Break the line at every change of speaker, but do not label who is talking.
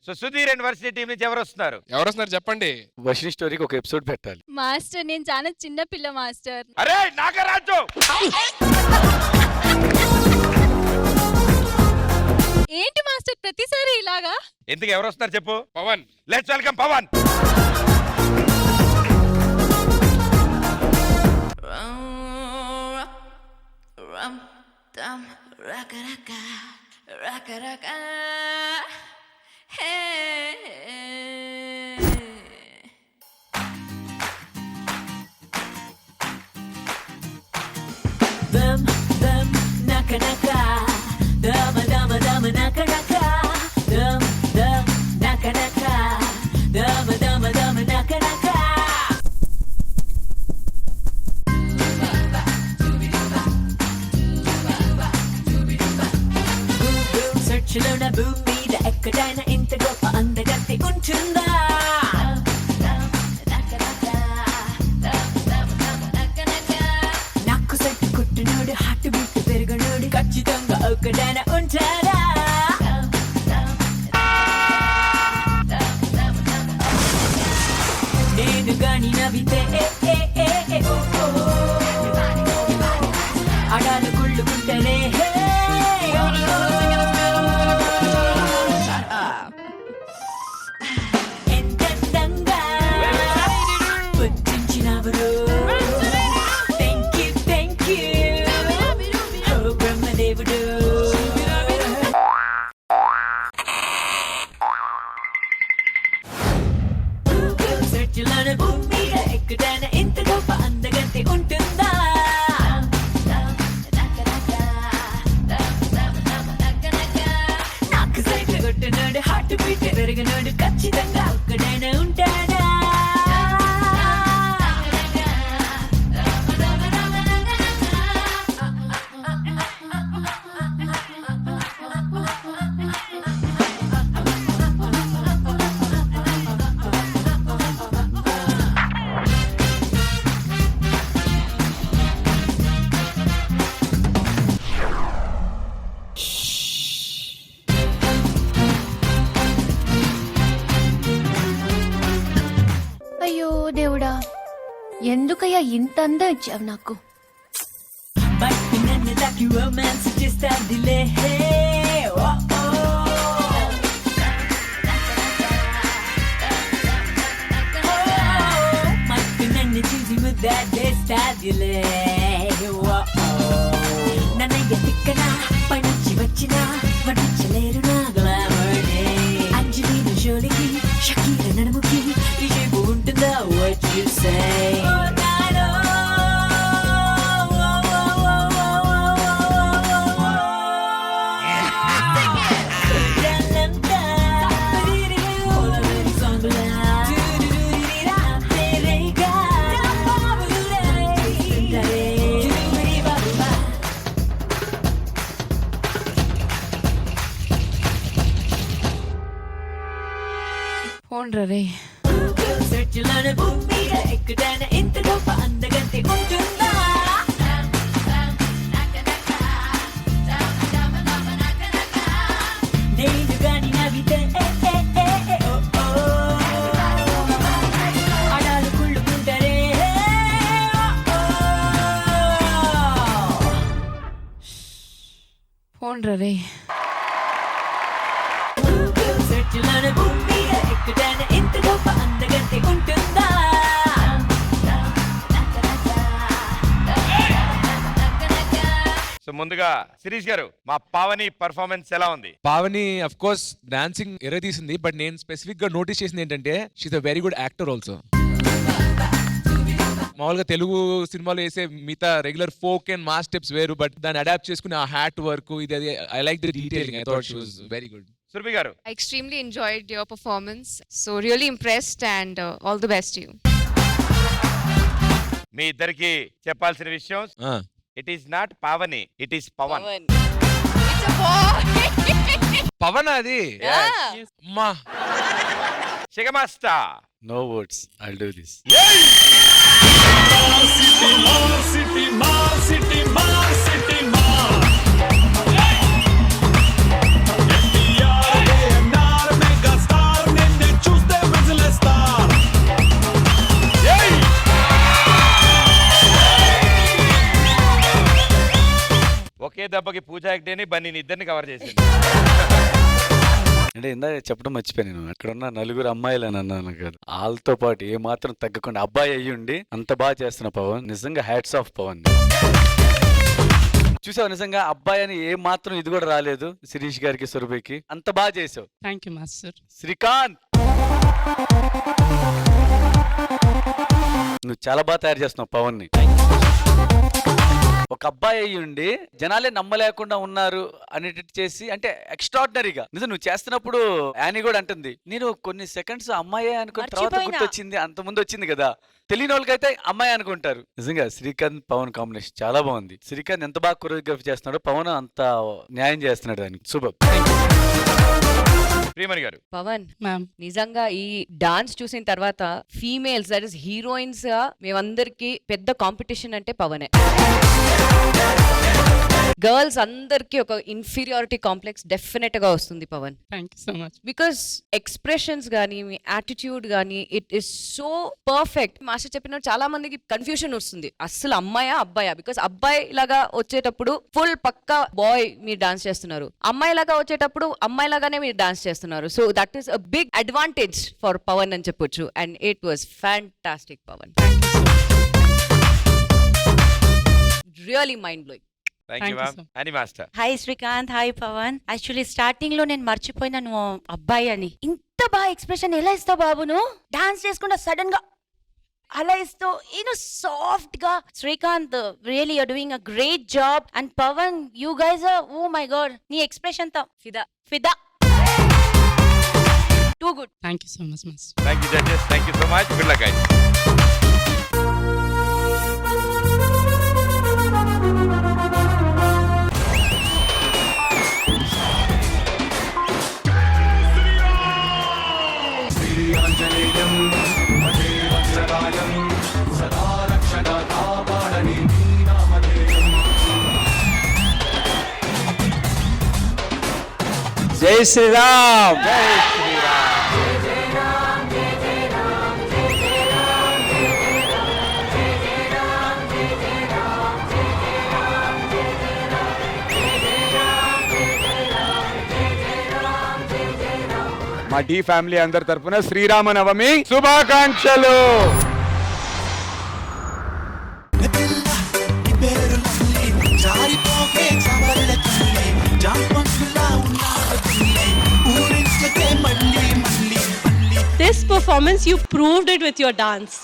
So Sudheer and Varshini team నుంచి ఎవరు వస్తున్నారు?
చెప్పండి.
వర్షిని స్టోరీకి ఒక ఎపిసోడ్ పెట్టాలి.
మాస్టర్ నేను చాలా చిన్న పిల్ల మాస్టర్.
అరే నాగరాజు
ఏంటి మాస్టర్ ప్రతిసారి ఇలాగా?
ఎందుకు ఎవరు వస్తున్నారు చెప్పు?
పవన్.
Let's welcome Pavan.
భూమి మీద ఎక్కడైనా ఇంత గొప్ప అందగత్తి ఉంటుందా? నాకు సెట్టు కొట్టునోడు హార్ట్ బీట్ పెరుగునోడు ఖచ్చితంగా ఒక్కడైనా ఉంటాడా? నేను గాని నవ్వితే అడాలు కుళ్ళుకుంటేనే ఎక్కడైనా ఇంత గొప్ప అందగత్తి ఉంటుందా? నాకు సైట్ కొట్టినోడు హార్ట్ బీట్ పెరిగినోడు ఖచ్చితంగా ఒక్కడైనా ఉంటాడా?
అయ్యో దేవుడా, ఎందుకయ్యా ఇంత అందం ఇచ్చావు నాకు?
బట్టి నన్ను తాకి రొమాన్స్ చేస్తాదిలే. మట్టి నన్ను చూసి ముద్దాడేస్తాదిలే. నన్నయ్య తిక్కన పైనుంచి వచ్చిన వర్ణించలేరు నా గ్లామర్నే. అంజలిన జోలికి షకీల నడుముకి ఈ షేపు ఉంటుందా? What you say?
రే
ఎక్కడైనా ఇంత గొప్ప అందగత్తి ఉంటుందా? నేను గాని నవ్వితే అడాలు కుళ్ళుకుంటారే.
ఫోన్ రే
ఎక్కడైనా ఇంత గొప్ప అందగత్తి ఉంటుందా?
సో ముందుగా శిరీష్ గారు, మా పావని పర్ఫార్మెన్స్ ఎలా ఉంది?
పావని అఫ్ కోర్స్ డాన్సింగ్ ఎరదీసింది, బట్ నేను స్పెసిఫిక్ గా నోటీస్ చేసింది ఏంటంటే she's a very good actor also. మామూలుగా తెలుగు సినిమాలో వేసే మిగతా regular folk and mass steps వేరు, బట్ దాన్ని అడాప్ట్ చేసుకుని ఆ హ్యాట్ వర్క్ ఇది I like the detailing. I thought she was very good.
Surabhi garu,
I extremely enjoyed your performance. So really impressed and all the best to you.
మీ ఇద్దరికి చెప్పాల్సిన విషయం, it is not Pavani, it is Pavan.
It's a boy.
Pavan అది అమ్మా.
శిగమాస్తా,
No words. I'll do this.
NTR, ANR, megastar.
దెబ్బకి పూజా హెగ్డేని బన్నీని ఇద్దరిని cover చేసింది.
అంటే ఇందాక చెప్పడం మర్చిపోయాను నేను. అక్కడ ఉన్న నలుగురు అమ్మాయిలు అని అన్నాను కదా, వాళ్ళతో పాటు ఏ మాత్రం తగ్గకుండా అబ్బాయి అయ్యుండి అంత బాగా చేస్తున్న పవన్, నిజంగా హ్యాట్స్ ఆఫ్ పవన్. చూసావు, నిజంగా అబ్బాయి అని ఏ మాత్రం ఇది కూడా రాలేదు శిరీష్ గారికి, సురభికి. అంత బాగా చేసావు.
Thank you master.
శ్రీకాంత్, నువ్వు చాలా బాగా తయారు చేస్తున్నావు పవన్ ని. ఒక అబ్బాయి అయ్యుండి జనాలే నమ్మలేకుండా ఉన్నారు అనేటట్టు చేసి, అంటే ఎక్స్ట్రాడినరీగా నిజం నువ్వు చేస్తున్నప్పుడు యానీ కూడా అంటుంది, నేను కొన్ని సెకండ్స్ అమ్మాయి అనుకున్న తర్వాత గుర్తొచ్చింది, అంత ముందు వచ్చింది కదా. తెలియని వాళ్ళకైతే అమ్మాయి అనుకుంటారు. నిజంగా శ్రీకాంత్ పవన్ కాంబినేషన్ చాలా బాగుంది. శ్రీకాంత్ ఎంత బాగా కొరియోగ్రఫీ చేస్తున్నాడో పవన్ అంత న్యాయం చేస్తున్నాడు దానికి. సూపర్.
ప్రియమణి గారు,
పవన్
మ్యామ్,
నిజంగా ఈ డాన్స్ చూసిన తర్వాత ఫీమేల్స్ దట్ ఇస్ హీరోయిన్స్ గా మేమందరికి పెద్ద కాంపిటీషన్ అంటే పవనే. గర్ల్స్ అందరికి ఒక ఇన్ఫీరియారిటీ కాంప్లెక్స్ డెఫినెట్ గా వస్తుంది Pavan.
Thank you so much.
Because expressions గానీ మీ యాటిట్యూడ్ గానీ it is so perfect. Master చెప్పినట్టు చాలా మందికి కన్ఫ్యూషన్ వస్తుంది, అస్సలు అమ్మాయా అబ్బాయా. బికాస్ అబ్బాయి లాగా వచ్చేటప్పుడు ఫుల్ పక్కా బాయ్ మీరు డాన్స్ చేస్తున్నారు, అమ్మాయి లాగా వచ్చేటప్పుడు అమ్మాయి లాగానే మీరు డాన్స్ చేస్తున్నారు. So that is a big advantage for Pavan అని చెప్పొచ్చు. And it was fantastic Pavan, really mind blowing.
Thank you ma'am. అని master.
Hi Srikanth, hi Pavan. Actually starting లో నేను మర్చిపోయినా నువ్వు అబ్బాయి అని. ఇంత బాగా ఎక్స్ప్రెషన్ ఎలా ఇస్తావు బాబు నువ్వు? డాన్స్ చేసుకుంటా సడన్ గా అలా ఇస్తావు, సాఫ్ట్ గా. Srikanth, really your doing a great job. And Pavan, you guys are, oh my god, నీ ఎక్స్ప్రెషన్ తో ఫిదా ఫిదా. Too good.
Thank you so much master.
Thank you judges, thank you so much. Good luck guys.
జై శ్రీరామ్.
మా D family అందరి తరపున శ్రీరామనవమి శుభాకాంక్షలు.
This performance, you proved it with your dance.